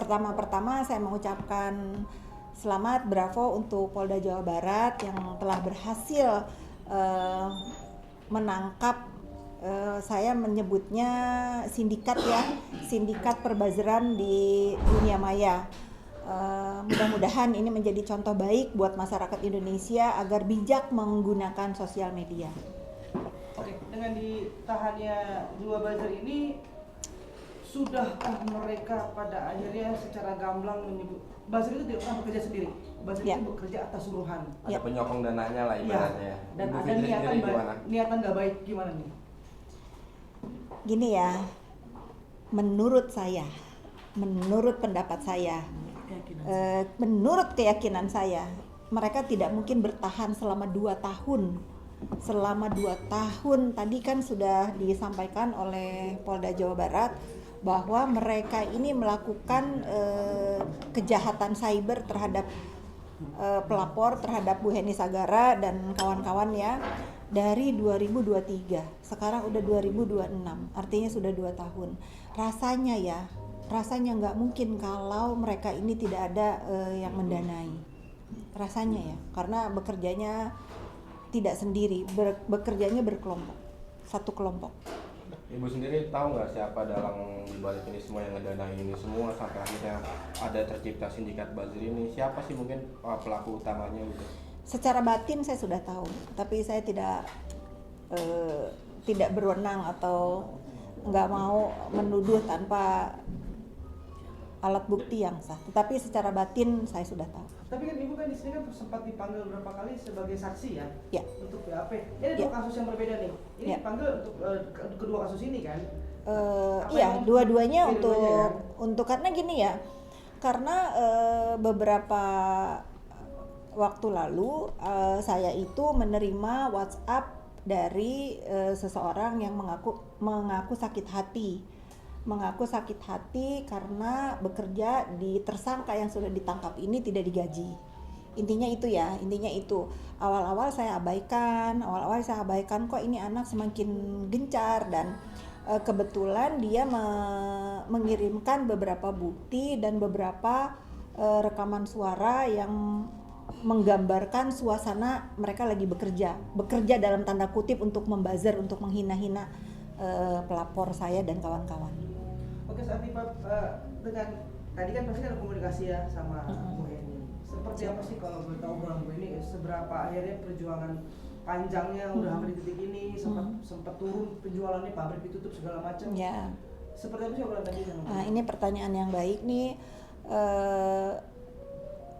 pertama-pertama saya mengucapkan selamat bravo untuk Polda Jawa Barat yang telah berhasil menangkap, saya menyebutnya sindikat ya, sindikat perbazeran di dunia maya. Mudah-mudahan ini menjadi contoh baik buat masyarakat Indonesia agar bijak menggunakan sosial media. Oke, dengan ditahannya dua buzzer ini, sudahkah mereka pada akhirnya secara gamblang menyebut buzzer itu tidak pernah bekerja sendiri, buzzer itu bekerja atas suruhan. Ada penyokong dananya lah ibaratnya. Dan ada niatan nggak baik gimana nih? Gini ya, menurut saya, menurut pendapat saya, menurut keyakinan saya, mereka tidak mungkin bertahan selama 2 tahun. Selama 2 tahun tadi kan sudah disampaikan oleh Polda Jawa Barat bahwa mereka ini melakukan kejahatan cyber terhadap pelapor, terhadap Bu Heni Sagara dan kawan-kawan ya, dari 2023. Sekarang udah 2026, artinya sudah 2 tahun. Rasanya nggak mungkin kalau mereka ini tidak ada yang mendanai. Rasanya ya, karena bekerjanya tidak sendiri, bekerjanya berkelompok, satu kelompok. Ibu sendiri tahu nggak siapa dalang dibalik ini semua yang ngedanai ini semua sampai akhirnya ada tercipta sindikat buzzer ini? Siapa sih mungkin pelaku utamanya gitu? Secara batin saya sudah tahu, tapi saya tidak berwenang atau nggak mau menuduh tanpa alat bukti yang sah. Tetapi secara batin saya sudah tahu. Tapi kan Ibu kan di sini kan sempat dipanggil beberapa kali sebagai saksi ya, untuk BAP. Ini dua kasus yang berbeda nih. Ini dipanggil untuk kedua kasus ini kan? Iya, dua-duanya untuk kan? untuk karena gini ya, karena beberapa waktu lalu saya itu menerima WhatsApp dari seseorang yang mengaku sakit hati karena bekerja di tersangka yang sudah ditangkap ini tidak digaji. Intinya itu. Awal-awal saya abaikan kok ini anak semakin gencar, dan kebetulan dia mengirimkan beberapa bukti dan beberapa rekaman suara yang menggambarkan suasana mereka lagi bekerja dalam tanda kutip untuk membazir, untuk menghina-hina pelapor saya dan kawan-kawan. Oke, saat ini Pak, dengan tadi kan pasti ada komunikasi ya sama Bu Heni. Seperti apa sih kalau boleh tahu Bu Heni, seberapa akhirnya perjuangan panjangnya udah hampir di titik ini, sempat turun penjualannya, pabrik ditutup segala macam. Ya. Seperti apa sih obrolan tadi? Ini pertanyaan yang baik nih.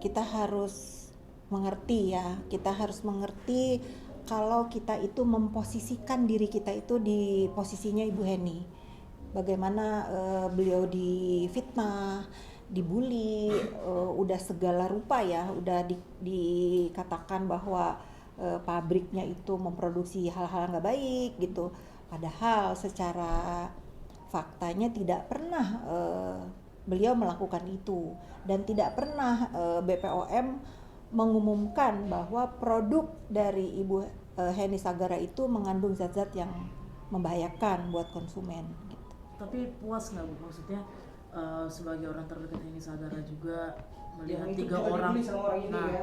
Kita harus mengerti kalau kita itu memposisikan diri kita itu di posisinya Ibu Heni. Bagaimana beliau difitnah, dibully, udah segala rupa ya, udah dikatakan bahwa pabriknya itu memproduksi hal-hal nggak baik gitu. Padahal secara faktanya tidak pernah beliau melakukan itu, dan tidak pernah BPOM mengumumkan bahwa produk dari Ibu Heni Sagara itu mengandung zat-zat yang membahayakan buat konsumen. Tapi puas nggak Bu, maksudnya sebagai orang terdekat Heni Sagara juga melihat 3 orang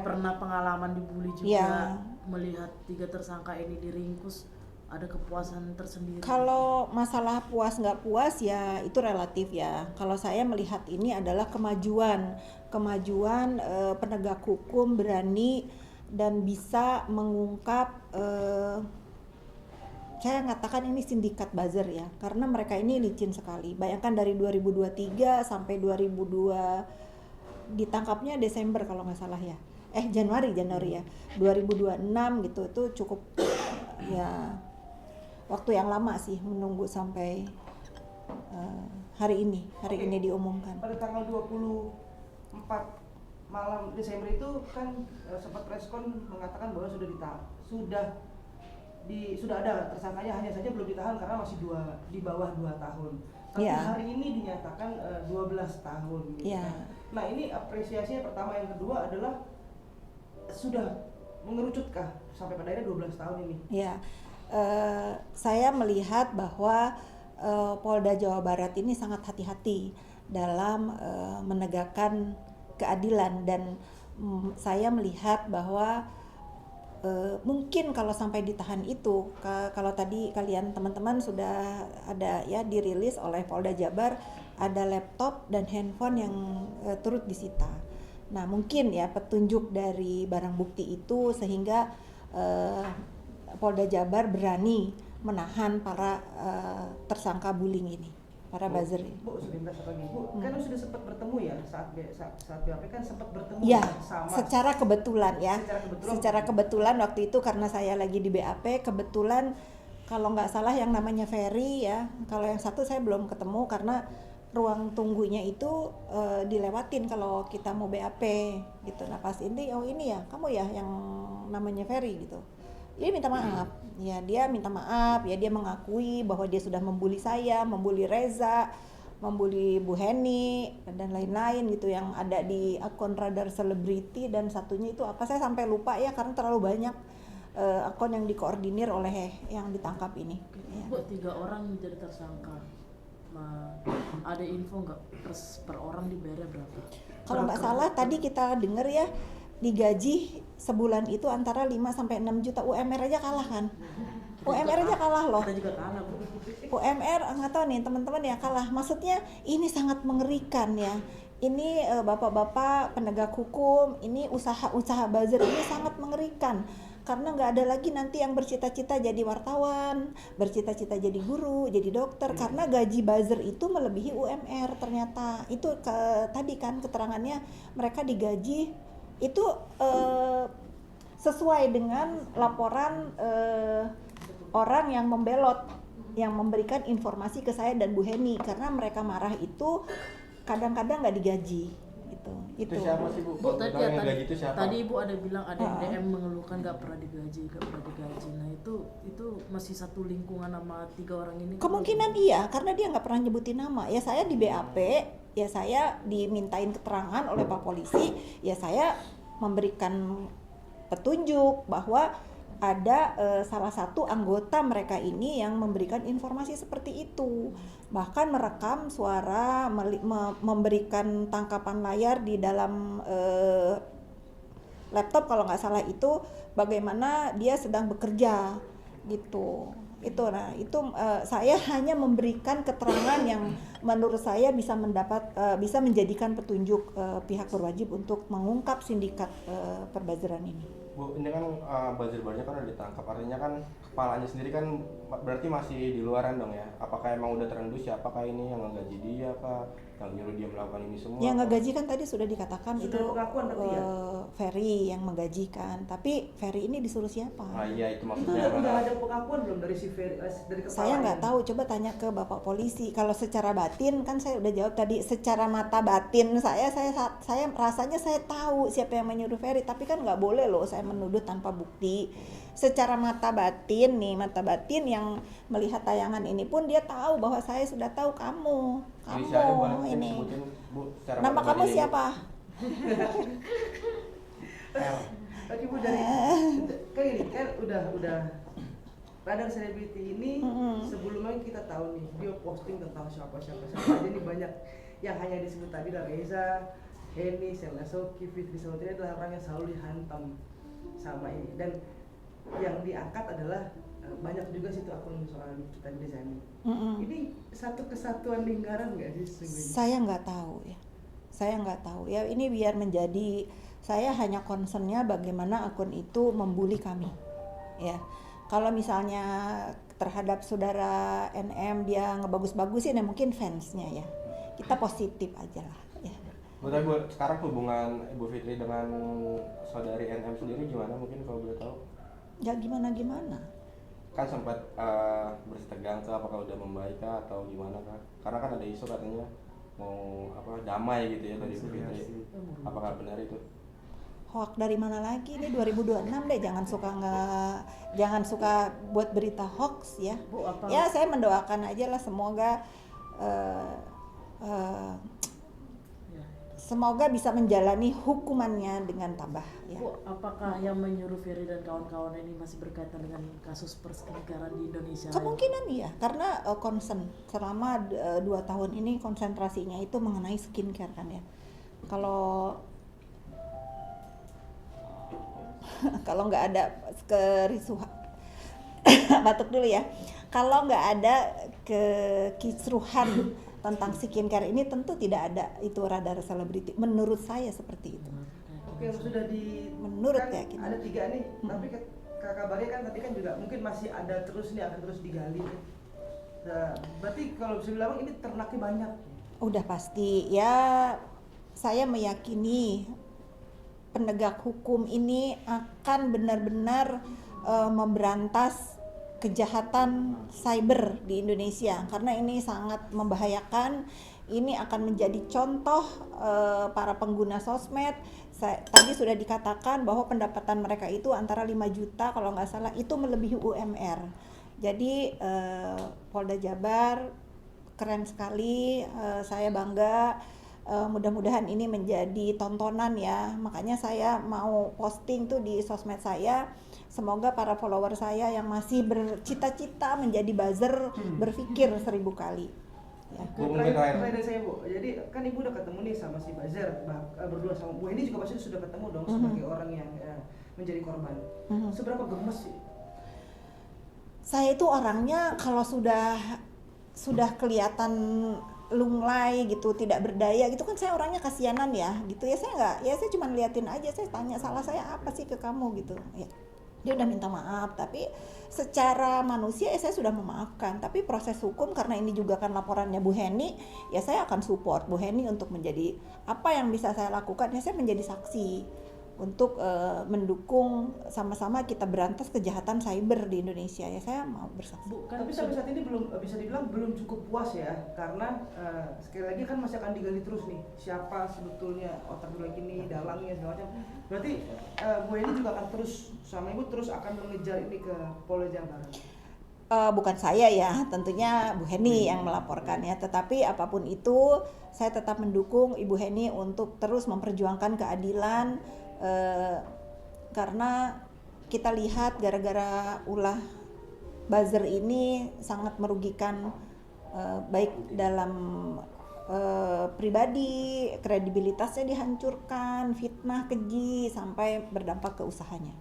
pernah pengalaman dibully juga, melihat 3 tersangka ini diringkus, ada kepuasan tersendiri. Kalau masalah puas nggak puas ya itu relatif ya. Kalau saya melihat ini adalah kemajuan penegak hukum berani dan bisa mengungkap, saya mengatakan ini sindikat buzzer ya, karena mereka ini licin sekali. Bayangkan dari 2023 sampai 2002, ditangkapnya Desember kalau nggak salah ya, Januari ya, 2026 gitu. Itu cukup ya waktu yang lama sih menunggu sampai hari ini diumumkan. Pada tanggal 24 malam Desember itu kan sempat preskon mengatakan bahwa sudah ada tersangkanya, hanya saja belum ditahan karena masih di bawah 2 tahun. Tapi hari ini dinyatakan 12 tahun gitu kan. Nah, ini apresiasinya pertama, yang kedua adalah sudah mengerucutkah sampai pada akhirnya 12 tahun ini? Ya. Saya melihat bahwa Polda Jawa Barat ini sangat hati-hati dalam menegakkan keadilan. Dan saya melihat bahwa mungkin kalau sampai ditahan itu, kalau tadi kalian teman-teman sudah ada ya dirilis oleh Polda Jabar, ada laptop dan handphone yang turut disita. Nah mungkin ya petunjuk dari barang bukti itu sehingga Polda Jabar berani menahan para tersangka bullying ini, para buzzer ini. Bu, sebentar lagi Bu, kan sudah sempat bertemu ya saat BAP kan sempat bertemu ya, sama. Secara kebetulan ya. Secara kebetulan waktu itu karena saya lagi di BAP, kebetulan kalau nggak salah yang namanya Ferry ya, kalau yang satu saya belum ketemu karena ruang tunggunya itu dilewatin kalau kita mau BAP gitu. Nah pas ini, oh ini ya kamu ya yang namanya Ferry gitu. Dia minta maaf, ya dia minta maaf, ya dia mengakui bahwa dia sudah membuli saya, membuli Reza, membuli Bu Heni dan lain-lain gitu yang ada di akun Radar Selebriti, dan satunya itu apa saya sampai lupa ya karena terlalu banyak akun yang dikoordinir oleh yang ditangkap ini. Bu, 3 orang menjadi tersangka. Ada info nggak per orang dibayar berapa? Kalau nggak salah tadi kita dengar ya digaji sebulan itu antara 5 sampai 6 juta. UMR aja kalah kan? UMR aja kalah loh. Kita juga kalah, Bu. UMR nggak tahu nih teman-teman ya kalah. Maksudnya ini sangat mengerikan ya. Ini bapak-bapak penegak hukum, ini usaha-usaha buzzer ini sangat mengerikan. Karena nggak ada lagi nanti yang bercita-cita jadi wartawan, bercita-cita jadi guru, jadi dokter, karena gaji buzzer itu melebihi UMR ternyata. Itu tadi kan keterangannya mereka digaji itu sesuai dengan laporan orang yang membelot, yang memberikan informasi ke saya dan Bu Heni, karena mereka marah itu kadang-kadang nggak digaji. Itu siapa sih Bu? Tadi ya, gaji itu siapa? Tadi Ibu ada bilang ada yang DM mengeluhkan nggak pernah digaji. Nah itu masih satu lingkungan sama 3 orang ini. Kemungkinan iya, karena dia nggak pernah nyebutin nama. Ya saya di BAP, ya saya dimintain keterangan oleh Pak Polisi, ya saya memberikan petunjuk bahwa ada salah satu anggota mereka ini yang memberikan informasi seperti itu, bahkan merekam suara, memberikan tangkapan layar di dalam laptop kalau nggak salah itu, bagaimana dia sedang bekerja gitu. Saya hanya memberikan keterangan yang menurut saya bisa menjadikan petunjuk pihak berwajib untuk mengungkap sindikat perbazaran ini. Bu, ini kan buzzer-buzzernya kan udah ditangkap, artinya kan kepalanya sendiri kan berarti masih di luaran dong ya? Apakah emang udah terendus ya? Apakah ini yang ngegaji dia apa? Yang nyuruh dia melakukan ini semua? Yang ngegaji kan tadi sudah dikatakan sudah itu ya? Ferry yang menggajikan, tapi Ferry ini disuruh siapa? Iya itu maksudnya. Udah ada pengakuan belum dari si Ferry, dari kepala? Saya nggak tahu, coba tanya ke Bapak Polisi. Kalau secara batin kan saya udah jawab tadi, secara mata batin saya rasanya saya tahu siapa yang menyuruh Ferry, tapi kan nggak boleh loh saya menuduh tanpa bukti. Secara mata batin yang melihat tayangan ini pun dia tahu bahwa saya sudah tahu kamu ini. Bu, nama kamu siapa? Tadi Bu dari kan udah Radar Selebriti ini sebelumnya kita tahu nih dia posting tentang siapa aja nih, banyak yang hanya disebut tadi lah Reza, Heni, Selna Soki, Fitri Samantri adalah orang yang selalu dihantam sama ini, dan yang diangkat adalah banyak juga situ akun soal kita di Zani. Ini satu kesatuan lingkaran nggak sih sebenarnya? Saya nggak tahu ya, ini biar menjadi, saya hanya concernnya bagaimana akun itu membuli kami ya. Kalau misalnya terhadap saudara NM dia ngebagus-bagusin ya mungkin fansnya ya, kita positif aja lah ya. Bu, sekarang hubungan Ibu Fitri dengan saudari NM sendiri gimana, mungkin kalau boleh tahu? Ya gimana Kan sempat bersitegang ke apakah udah membaik kah atau gimana kah? Karena kan ada isu katanya mau damai gitu ya dari Ibu Fitri. Apakah benar itu? Hoax dari mana lagi, ini 2026 deh, jangan suka buat berita hoax ya. Bu, ya saya mendoakan aja lah semoga semoga bisa menjalani hukumannya dengan tabah ya. Bu, apakah yang menyuruh Ferry dan kawan-kawan ini masih berkaitan dengan kasus perskincarean di Indonesia? Kemungkinan iya, karena concern selama 2 tahun ini konsentrasinya itu mengenai skincare kan ya. Kalau nggak ada kerisuhan batuk dulu ya, kalau nggak ada kekisruhan tentang skincare ini tentu tidak ada itu radar selebriti, menurut saya seperti itu. Oke, sudah menurut kan ya kita. ada 3 nih, tapi kabarnya kan tadi kan juga mungkin masih ada terus nih, akan terus digali. Nah, berarti kalau bisa bilang ini ternaknya banyak. Udah pasti ya, saya meyakini penegak hukum ini akan benar-benar memberantas kejahatan cyber di Indonesia, karena ini sangat membahayakan. Ini akan menjadi contoh para pengguna sosmed. Tadi sudah dikatakan bahwa pendapatan mereka itu antara 5 juta kalau nggak salah, itu melebihi UMR. Jadi Polda Jabar keren sekali, saya bangga. Mudah-mudahan ini menjadi tontonan ya, makanya saya mau posting tuh di sosmed saya. Semoga para follower saya yang masih bercita-cita menjadi buzzer berpikir 1000 kali ya. Terakhir saya Bu, jadi kan Ibu udah ketemu nih sama si buzzer, berdua sama Bu ini juga pasti sudah ketemu dong sebagai orang yang menjadi korban. Seberapa gemes sih? Saya itu orangnya kalau sudah kelihatan lunglai gitu, tidak berdaya gitu kan, saya orangnya kasianan ya gitu ya. Saya cuma liatin aja, saya tanya salah saya apa sih ke kamu gitu ya. Dia udah minta maaf, tapi secara manusia ya saya sudah memaafkan. Tapi proses hukum, karena ini juga kan laporannya Bu Heni, ya saya akan support Bu Heni untuk menjadi apa yang bisa saya lakukan ya, saya menjadi saksi untuk mendukung sama-sama kita berantas kejahatan cyber di Indonesia ya. Saya mau bersaksi. Tapi sampai saat ini belum bisa dibilang belum cukup puas ya, karena sekali lagi kan masih akan digali terus nih siapa sebetulnya otak balik ini, dalangnya segala macam. Berarti Bu ini juga akan terus sama Ibu terus akan mengejar ini ke Polda Jabar. Bukan saya ya, tentunya Bu Heni yang melaporkan ya. Tetapi apapun itu, saya tetap mendukung Ibu Heni untuk terus memperjuangkan keadilan. Karena kita lihat gara-gara ulah buzzer ini sangat merugikan baik dalam pribadi, kredibilitasnya dihancurkan, fitnah, keji, sampai berdampak ke usahanya.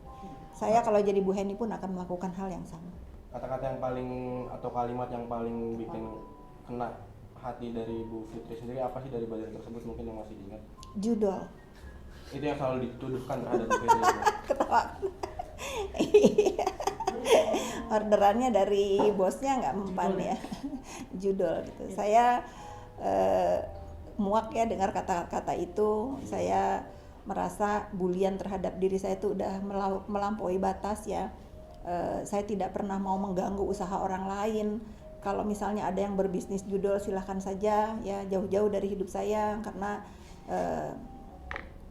Saya kalau jadi Bu Heni pun akan melakukan hal yang sama. Kata-kata yang paling atau kalimat yang paling bikin kena hati dari Bu Fitri sendiri apa sih dari buzzer tersebut, mungkin yang masih diingat? Judul itu yang selalu dituduhkan terhadap Bu Fitri. Ketawa. Orderannya dari bosnya nggak mempan ya. Judul gitu. Saya muak ya dengar kata-kata itu. Saya merasa bulian terhadap diri saya itu udah melampaui batas ya. Saya tidak pernah mau mengganggu usaha orang lain. Kalau misalnya ada yang berbisnis judul, silahkan saja ya, jauh-jauh dari hidup saya, karena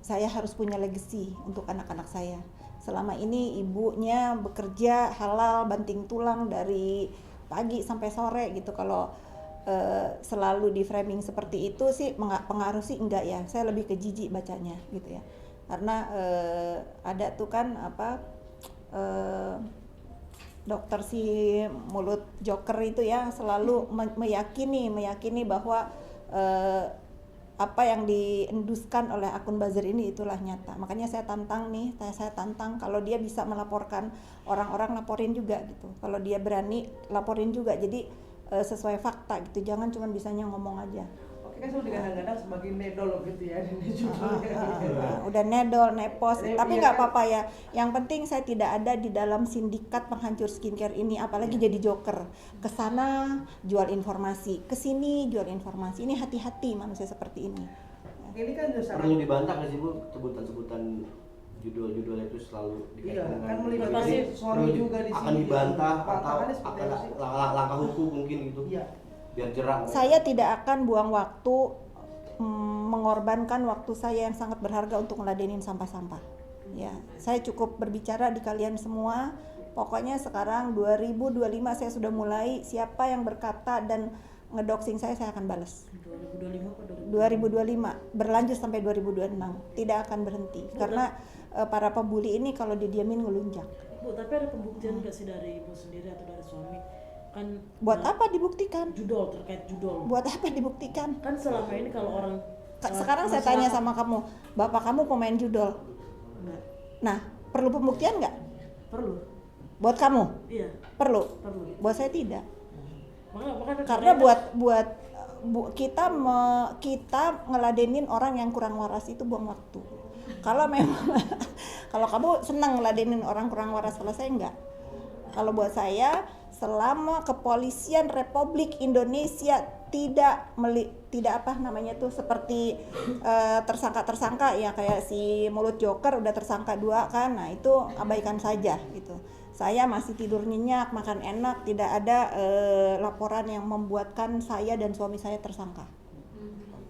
saya harus punya legacy untuk anak-anak saya. Selama ini ibunya bekerja halal banting tulang dari pagi sampai sore gitu. Kalau selalu di framing seperti itu sih pengaruh sih enggak ya. Saya lebih ke jijik bacanya gitu ya. Karena ada tuh kan dokter si mulut joker itu ya, selalu meyakini bahwa apa yang dienduskan oleh akun buzzer ini itulah nyata. Makanya saya tantang kalau dia bisa melaporkan orang-orang, laporin juga gitu. Kalau dia berani, laporin juga. Jadi sesuai fakta gitu, jangan cuma bisanya ngomong aja. Oke, kan selalu digadang-gadang sebagai nedol gitu ya. Udah nedol, nepos, tapi nggak apa-apa ya. Yang penting saya tidak ada di dalam sindikat penghancur skincare ini, apalagi jadi joker. Kesana jual informasi, kesini jual informasi. Ini hati-hati manusia seperti ini. Ini kan perlu dibantah nggak sih Bu, sebutan-sebutan judul-judul itu selalu dikaitkan kan melibatkan suami juga di sini. Akan dibantah atau akan langkah hukum mungkin gitu. Iya. Biar jerak. Saya tidak akan buang waktu, mengorbankan waktu saya yang sangat berharga untuk ngeladenin sampah-sampah. Ya, saya cukup berbicara di kalian semua. Pokoknya sekarang 2025 saya sudah mulai, siapa yang berkata dan ngedoxing saya akan balas. 2025 apa 2025 berlanjut sampai 2026, tidak akan berhenti. Karena para pembuli ini kalau didiamin ngelunjak. Bu, tapi ada pembuktian nggak sih dari ibu sendiri atau dari suami? Kan Buat apa dibuktikan? judol, terkait judol. Buat apa dibuktikan? Kan selama ini kalau orang Sekarang saya tanya sama kamu, bapak kamu pemain judol. enggak, Nah, perlu pembuktian nggak? perlu. Buat kamu? Iya, Perlu. perlu. Buat saya tidak. Makanya Karena kita ngeladenin orang yang kurang waras itu buang waktu. Kalau memang kalau kamu senang ngeladenin orang kurang waras, kalau saya enggak. Kalau buat saya, selama kepolisian Republik Indonesia tidak apa namanya tuh seperti tersangka ya, kayak si mulut joker udah tersangka 2 kan, nah itu abaikan saja gitu. Saya masih tidur nyenyak, makan enak, tidak ada laporan yang membuatkan saya dan suami saya tersangka.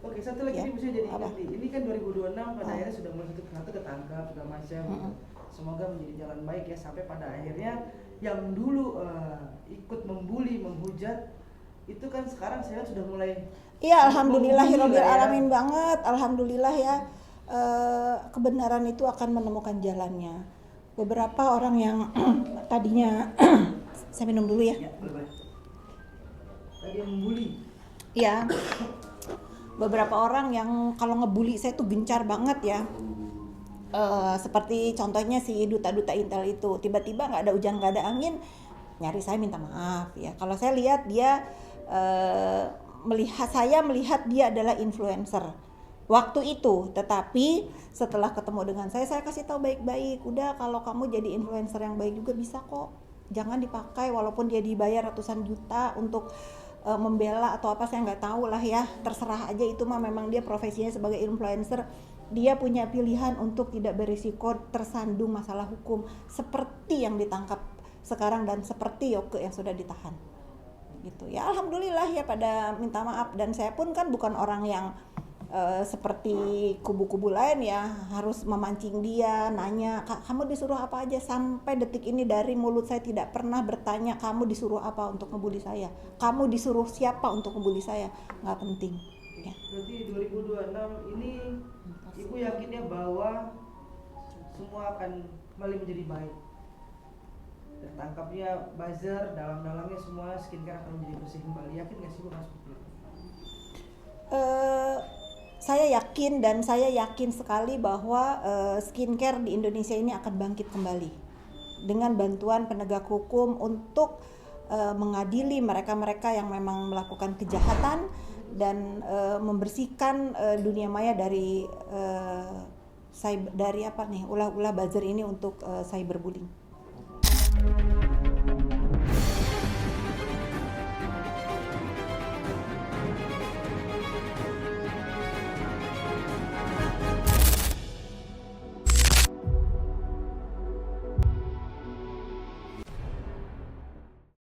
Oke, satu lagi Ya. ini bisa jadi Apa? ingat nih. Ini kan 2026 pada akhirnya sudah mulai satu ketangkap segala macam. Semoga menjadi jalan baik ya, sampai pada akhirnya yang dulu ikut membuli, menghujat itu kan sekarang saya sudah mulai. Iya, alhamdulillahirabbil ya. alamin banget. Alhamdulillah ya, kebenaran itu akan menemukan jalannya. Beberapa orang yang tadinya saya minum dulu ya. Ya, boleh. Tadi yang membuli. Iya. Beberapa orang yang kalau ngebully saya tuh gencar banget ya. Seperti contohnya si duta-duta Intel itu, tiba-tiba nggak ada hujan nggak ada angin, nyari saya minta maaf ya. Kalau saya lihat dia melihat dia adalah influencer waktu itu, tetapi setelah ketemu dengan saya kasih tahu baik-baik, udah kalau kamu jadi influencer yang baik juga bisa kok, jangan dipakai walaupun dia dibayar ratusan juta untuk membela atau apa, saya nggak tahu lah ya, terserah aja, itu mah memang dia profesinya sebagai influencer, dia punya pilihan untuk tidak berisiko tersandung masalah hukum seperti yang ditangkap sekarang dan seperti Yoke yang sudah ditahan gitu ya. Alhamdulillah ya, pada minta maaf, dan saya pun kan bukan orang yang seperti kubu-kubu lain ya, harus memancing dia, nanya kamu disuruh apa aja. Sampai detik ini dari mulut saya tidak pernah bertanya kamu disuruh apa untuk ngebully saya, kamu disuruh siapa untuk ngebully saya, nggak penting ya. Berarti 2026 ini Ibu yakinnya bahwa semua akan kembali menjadi baik. Tertangkapnya buzzer, dalam-dalamnya semua skincare akan menjadi bersih kembali. Yakin nggak sih Bu Mas? Saya yakin, dan saya yakin sekali bahwa skincare di Indonesia ini akan bangkit kembali dengan bantuan penegak hukum untuk mengadili mereka-mereka yang memang melakukan kejahatan dan membersihkan dunia maya dari ulah-ulah buzzer ini untuk cyberbullying.